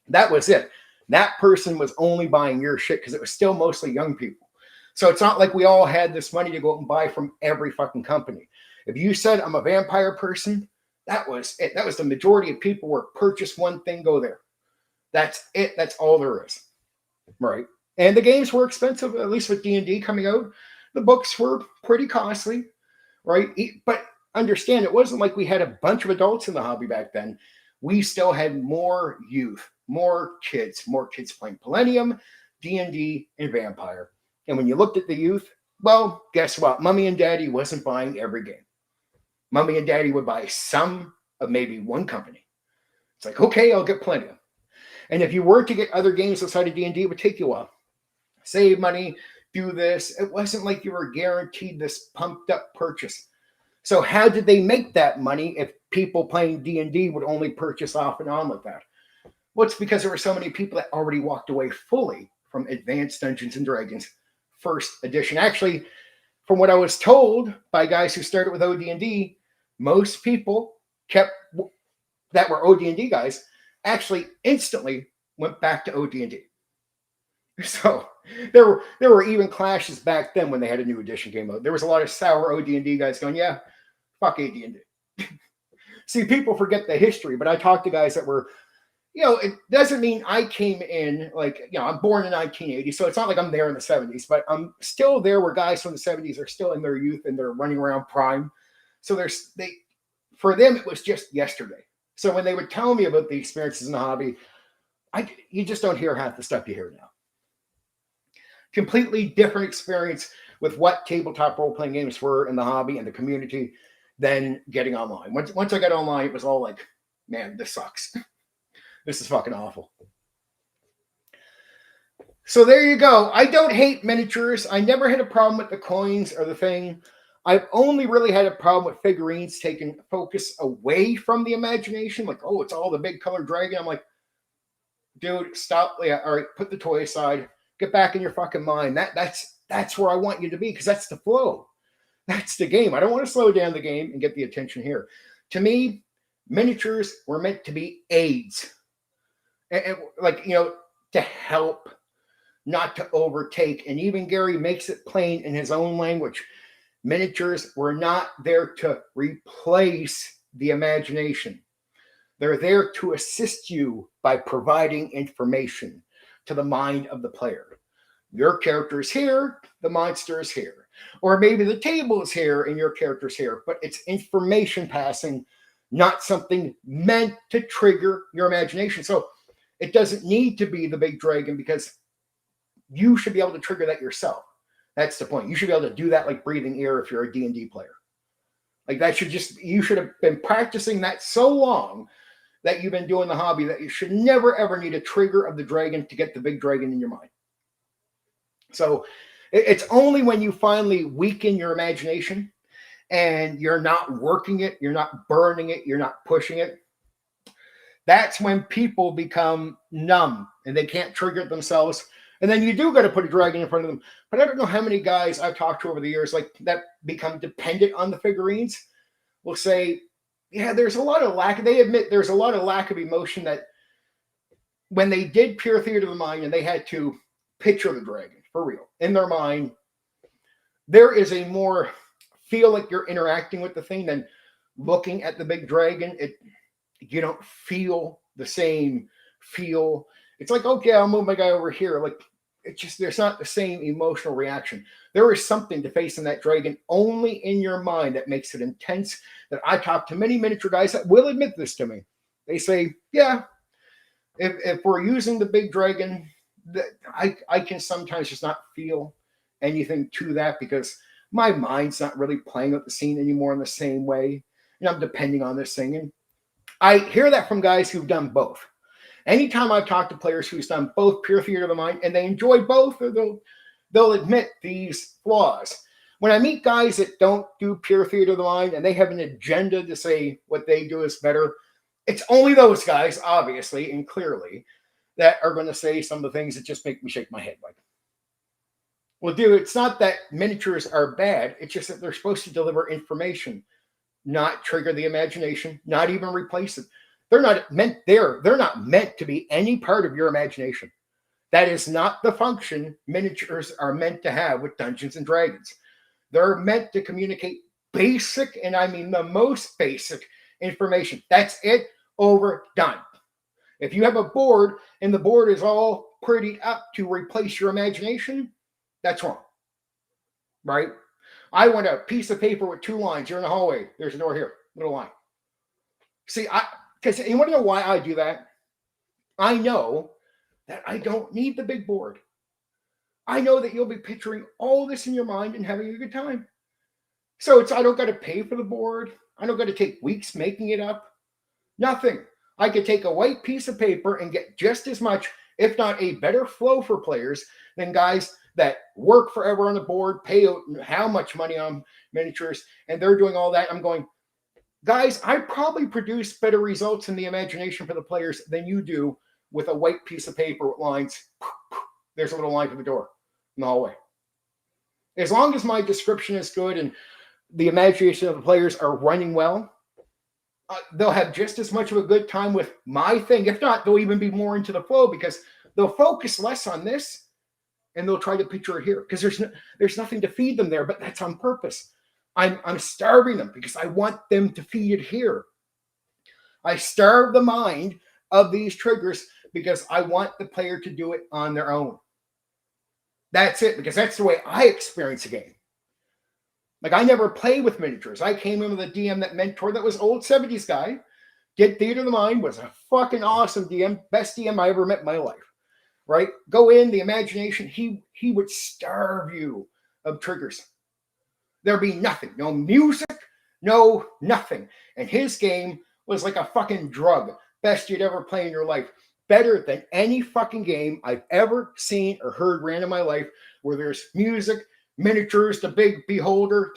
that was it. That person was only buying your shit because it was still mostly young people. So it's not like we all had this money to go out and buy from every fucking company. If you said, I'm a Vampire person, that was it. That was the majority of people were purchase one thing, go there. That's it. That's all there is. Right. And the games were expensive, at least with D&D coming out. The books were pretty costly. Right. But understand, it wasn't like we had a bunch of adults in the hobby back then. We still had more youth, more kids playing Millennium, D&D, and Vampire. And when you looked at the youth, well, guess what? Mommy and Daddy wasn't buying every game. Mommy and Daddy would buy some of maybe one company. It's like, okay, I'll get Millennium. And if you were to get other games outside of D&D, it would take you a while. Save money, do this. It wasn't like you were guaranteed this pumped up purchase. So how did they make that money if people playing D&D would only purchase off and on like that? Well, it's because there were so many people that already walked away fully from Advanced Dungeons and Dragons first edition. Actually, from what I was told by guys who started with OD&D, most people that were OD&D guys actually instantly went back to OD&D. So there were even clashes back then when they had a new edition came out. There was a lot of sour OD&D guys going, yeah, fuck AD&D. See, people forget the history, but I talked to guys that were, it doesn't mean I came in like, I'm born in 1980, so it's not like I'm there in the 70s, but I'm still there where guys from the 70s are still in their youth and they're running around prime. So for them, it was just yesterday. So when they would tell me about the experiences in the hobby, you just don't hear half the stuff you hear now. Completely different experience with what tabletop role-playing games were in the hobby and the community than getting online. Once I got online, it was all like, man, this sucks. This is fucking awful. So there you go. I don't hate miniatures. I never had a problem with the coins or the thing. I've only really had a problem with figurines taking focus away from the imagination. Like, oh, it's all the big colored dragon. I'm like, dude, stop. Yeah, all right, put the toy aside. Get back in your fucking mind. That's that's where I want you to be, because that's the flow. That's the game. I don't want to slow down the game and get the attention here. To me, miniatures were meant to be aids. And like, to help, not to overtake. And even Gary makes it plain in his own language. Miniatures were not there to replace the imagination. They're there to assist you by providing information to the mind of the player. Your character is here, the monster is here. Or maybe the table is here and your character's here, but it's information passing, not something meant to trigger your imagination. So it doesn't need to be the big dragon, because you should be able to trigger that yourself. That's the point. You should be able to do that like breathing air if you're a D&D player. Like that you should have been practicing that so long that you've been doing the hobby that you should never ever need a trigger of the dragon to get the big dragon in your mind. So it's only when you finally weaken your imagination and you're not working it, you're not burning it, you're not pushing it, that's when people become numb and they can't trigger it themselves. And then you do got to put a dragon in front of them. But I don't know how many guys I've talked to over the years like that become dependent on the figurines will say, yeah, there's a lot of lack. They admit there's a lot of lack of emotion, that when they did pure theater of the mind and they had to picture the dragon for real in their mind, there is a more feel like you're interacting with the thing than looking at the big dragon. You don't feel the same feel. It's like, okay, I'll move my guy over here. Like, it's just, there's not the same emotional reaction. There is something to facing that dragon only in your mind that makes it intense. That I talk to many miniature guys that will admit this to me. They say, yeah, if we're using the big dragon, I can sometimes just not feel anything to that, because my mind's not really playing with the scene anymore in the same way. And I'm depending on this thing. And I hear that from guys who've done both. Anytime I've talked to players who's done both pure theater of the mind and they enjoy both, or they'll admit these flaws. When I meet guys that don't do pure theater of the mind and they have an agenda to say what they do is better, it's only those guys, obviously and clearly, that are going to say some of the things that just make me shake my head. Like, well, dude, it's not that miniatures are bad. It's just that they're supposed to deliver information, not trigger the imagination, not even replace it. They're not meant to be any part of your imagination. That is not the function miniatures are meant to have with Dungeons and Dragons. They're meant to communicate basic, and I mean the most basic information. That's it, over, done. If you have a board and the board is all prettied up to replace your imagination, that's wrong, right? I want a piece of paper with 2 lines. You're in the hallway. There's a door here, little line. See, because you want to know why I do that? I know that I don't need the big board. I know that you'll be picturing all this in your mind and having a good time. So I don't got to pay for the board. I don't got to take weeks making it up. Nothing. I could take a white piece of paper and get just as much, if not a better flow for players than guys that work forever on the board, pay how much money on miniatures, and they're doing all that. I'm going, guys, I probably produce better results in the imagination for the players than you do with a white piece of paper with lines. There's a little line for the door in the hallway. As long as my description is good and the imagination of the players are running well, they'll have just as much of a good time with my thing. If not, they'll even be more into the flow, because they'll focus less on this and they'll try to picture it here, because there's nothing to feed them there, but that's on purpose. I'm starving them because I want them to feed it here. I starve the mind of these triggers because I want the player to do it on their own. That's it, because that's the way I experience a game. Like, I never play with miniatures. I came in with a DM that mentor that was old 70s guy, did theater of the mind, was a fucking awesome DM, best DM I ever met in my life, right? Go in, the imagination, he would starve you of triggers. There'd be nothing, no music, no nothing. And his game was like a fucking drug, best you'd ever play in your life. Better than any fucking game I've ever seen or heard ran in my life, where there's music, miniatures, the big beholder.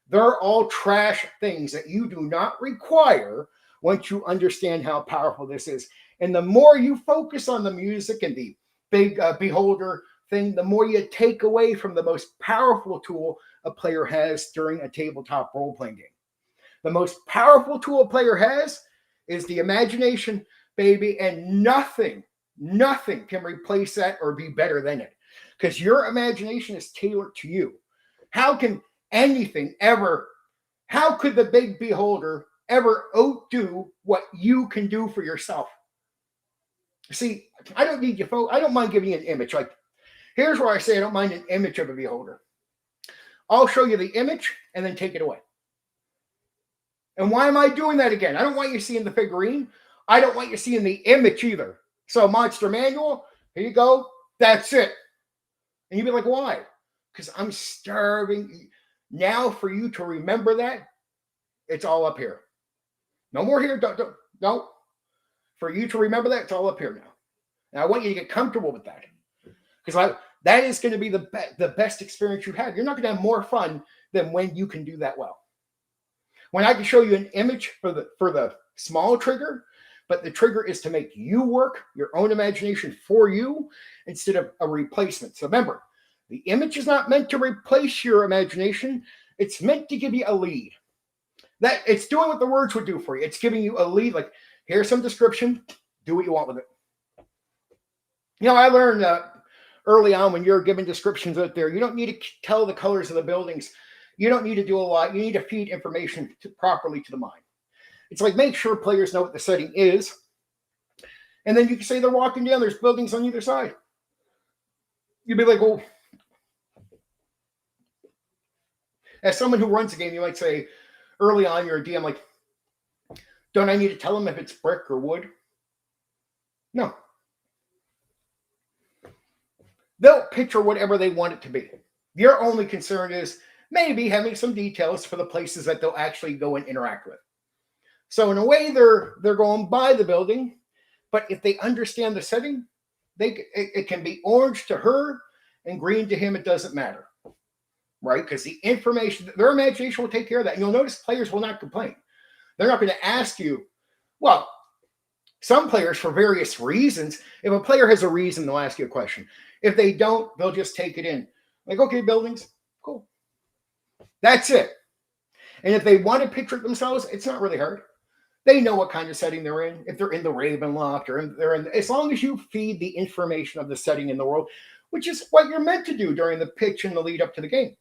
They're all trash things that you do not require once you understand how powerful this is. And the more you focus on the music and the big beholder thing, the more you take away from the most powerful tool a player has during a tabletop role-playing game. The most powerful tool a player has is the imagination, baby, and nothing can replace that or be better than it. Because your imagination is tailored to you. How can anything ever, how could the big beholder ever outdo what you can do for yourself? See, I don't need you, folks. I don't mind giving you an image. Like, here's where I say I don't mind an image of a beholder. I'll show you the image and then take it away. And why am I doing that again? I don't want you seeing the figurine. I don't want you seeing the image either. So Monster Manual, here you go. That's it. And you'd be like, why? Because I'm starving. Now for you to remember that, it's all up here. No more here. No. For you to remember that, it's all up here now. And I want you to get comfortable with that. Because that is going to be the best experience you have. You're not going to have more fun than when you can do that well. When I can show you an image for the small trigger, but the trigger is to make you work, your own imagination for you, instead of a replacement. So remember, the image is not meant to replace your imagination. It's meant to give you a lead. That it's doing what the words would do for you. It's giving you a lead, like, here's some description, do what you want with it. You know, I learned early on when you're giving descriptions out there, you don't need to tell the colors of the buildings. You don't need to do a lot. You need to feed information properly to the mind. It's like, make sure players know what the setting is. And then you can say they're walking down, there's buildings on either side. You'd be like, well, as someone who runs a game, you might say early on, you're a DM, like, don't I need to tell them if it's brick or wood? No. They'll picture whatever they want it to be. Your only concern is maybe having some details for the places that they'll actually go and interact with. So in a way, they're going by the building, but if they understand the setting, it can be orange to her and green to him. It doesn't matter, right? Because the information, their imagination will take care of that. And you'll notice players will not complain. They're not going to ask you, well, some players, for various reasons, if a player has a reason, they'll ask you a question. If they don't, they'll just take it in. Like, okay, buildings, cool. That's it. And if they want to picture it themselves, it's not really hard. They know what kind of setting they're in. If they're in the Ravenloft or they're in, as long as you feed the information of the setting in the world, which is what you're meant to do during the pitch and the lead up to the game.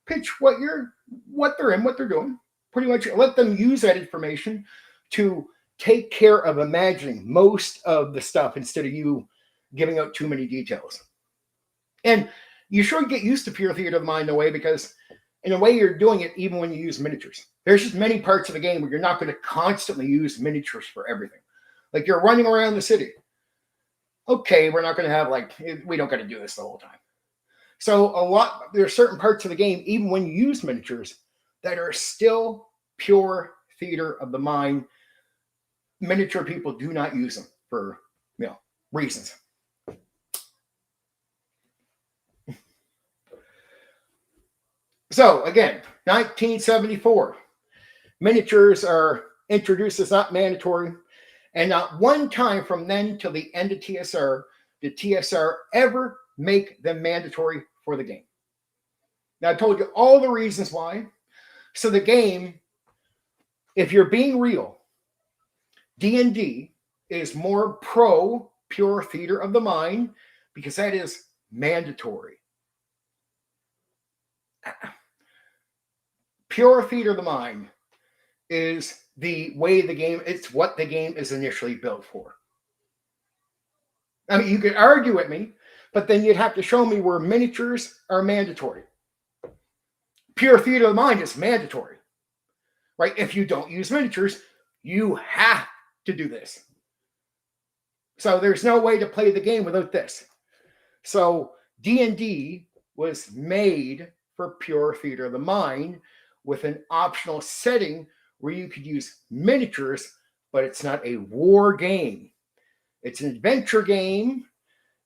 Pitch what they're in, what they're doing. Pretty much let them use that information to take care of imagining most of the stuff instead of you giving out too many details. And you should get used to pure theater of the mind in a way, because in a way you're doing it even when you use miniatures. There's just many parts of the game where you're not going to constantly use miniatures for everything. Like you're running around the city. Okay, we're not going to have we don't got to do this the whole time. So there are certain parts of the game, even when you use miniatures, that are still pure theater of the mind. Miniature people do not use them for reasons. So again, 1974, miniatures are introduced as not mandatory, and not one time from then till the end of TSR did TSR ever make them mandatory for the game. Now I told you all the reasons why. So the game, if you're being real, D&D is more pro pure theater of the mind because that is mandatory. Pure theater of the mind is the way the game, it's what the game is initially built for. I mean, you could argue with me, but then you'd have to show me where miniatures are mandatory. Pure theater of the mind is mandatory, right? If you don't use miniatures, you have to do this. So there's no way to play the game without this. So D&D was made for pure theater of the mind with an optional setting where you could use miniatures, but it's not a war game. It's an adventure game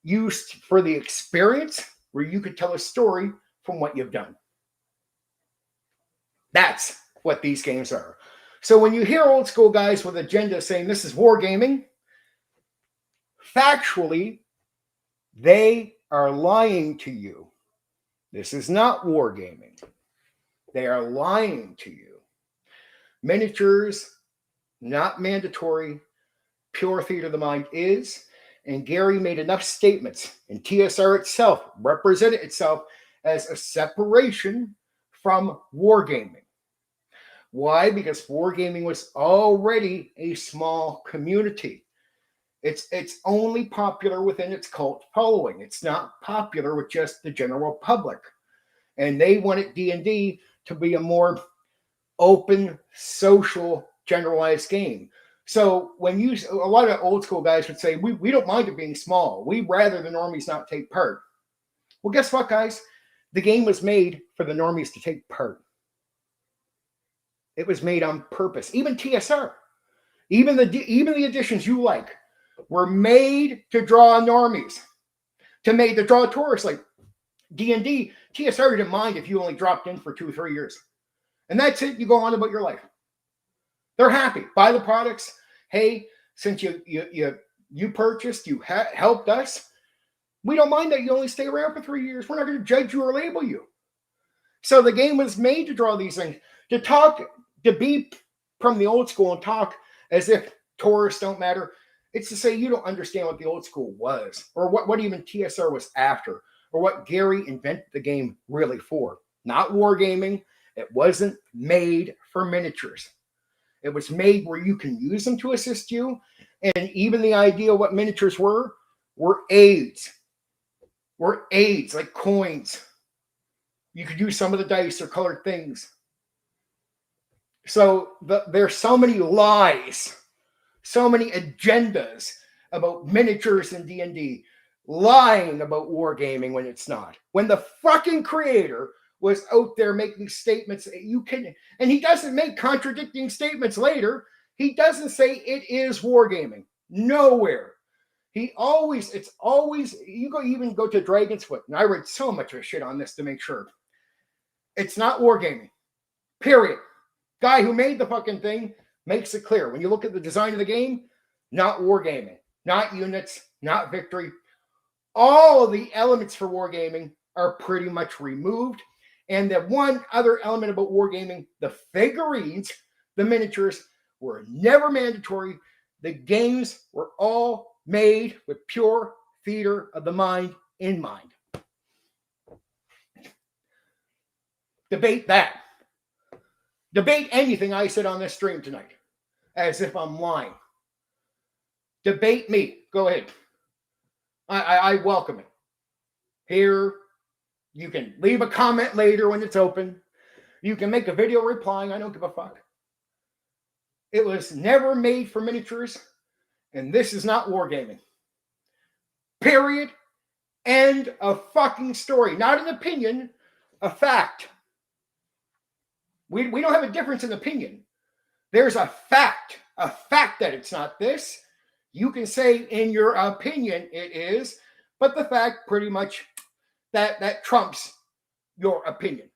used for the experience where you could tell a story from what you've done. That's what these games are. So when you hear old school guys with agendas saying this is wargaming, factually, they are lying to you. This is not wargaming. They are lying to you. Miniatures, not mandatory. Pure theater of the mind is. And Gary made enough statements, and TSR itself represented itself as a separation from wargaming. Why? Because wargaming was already a small community. It's only popular within its cult following. It's not popular with just the general public. And they wanted D&D to be a more open, social, generalized game. So when a lot of old school guys would say, we don't mind it being small. We'd rather the normies not take part. Well, guess what, guys? The game was made for the normies to take part. It was made on purpose. Even TSR, even the editions you like, were made to draw normies, to draw tourists. Like D&D, TSR didn't mind if you only dropped in for 2 or 3 years. And that's it. You go on about your life. They're happy. Buy the products. Hey, since you purchased, you helped us. We don't mind that you only stay around for 3 years. We're not going to judge you or label you. So the game was made to draw these things, to be from the old school and talk as if tourists don't matter. It's to say you don't understand what the old school was, or what even TSR was after, or what Gary invented the game really for. Not wargaming. It wasn't made for miniatures. It was made where you can use them to assist you. And even the idea of what miniatures were aids. Were aids, like coins. You could use some of the dice or colored things. So there's so many lies, so many agendas about miniatures in D&D, lying about wargaming when it's not. When the fucking creator was out there making statements, and he doesn't make contradicting statements later. He doesn't say it is wargaming. Nowhere. You even go to Dragon's Foot, and I read so much of shit on this to make sure. It's not wargaming. Period. Guy who made the fucking thing makes it clear. When you look at the design of the game, not wargaming, not units, not victory. All of the elements for wargaming are pretty much removed. And the one other element about wargaming, the figurines, the miniatures, were never mandatory. The games were all made with pure theater of the mind in mind. Debate that. Debate anything I said on this stream tonight, as if I'm lying. Debate me. Go ahead. I welcome it. Here, you can leave a comment later when it's open. You can make a video replying. I don't give a fuck. It was never made for miniatures, and this is not wargaming. Period. End of fucking story. Not an opinion, a fact. We don't have a difference in opinion. There's a fact that it's not this. You can say in your opinion it is, but the fact pretty much that trumps your opinion.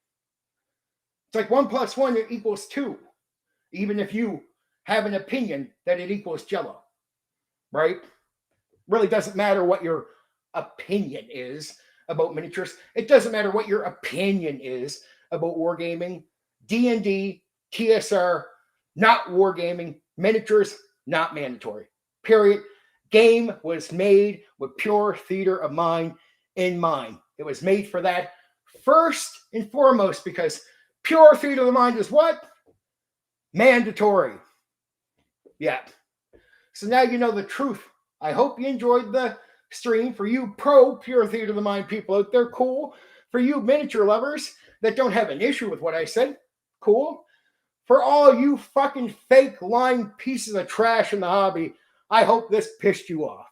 It's like 1 + 1 equals 2, even if you have an opinion that it equals Jello, right? Really doesn't matter what your opinion is about miniatures. It doesn't matter what your opinion is about wargaming. D&D, TSR, not wargaming. Miniatures, not mandatory. Period. Game was made with pure theater of mind in mind. It was made for that first and foremost, because pure theater of the mind is what? Mandatory. Yeah. So now you know the truth. I hope you enjoyed the stream. For you pure theater of the mind people out there, cool. For you miniature lovers that don't have an issue with what I said, cool. For all you fucking fake lying pieces of trash in the hobby, I hope this pissed you off.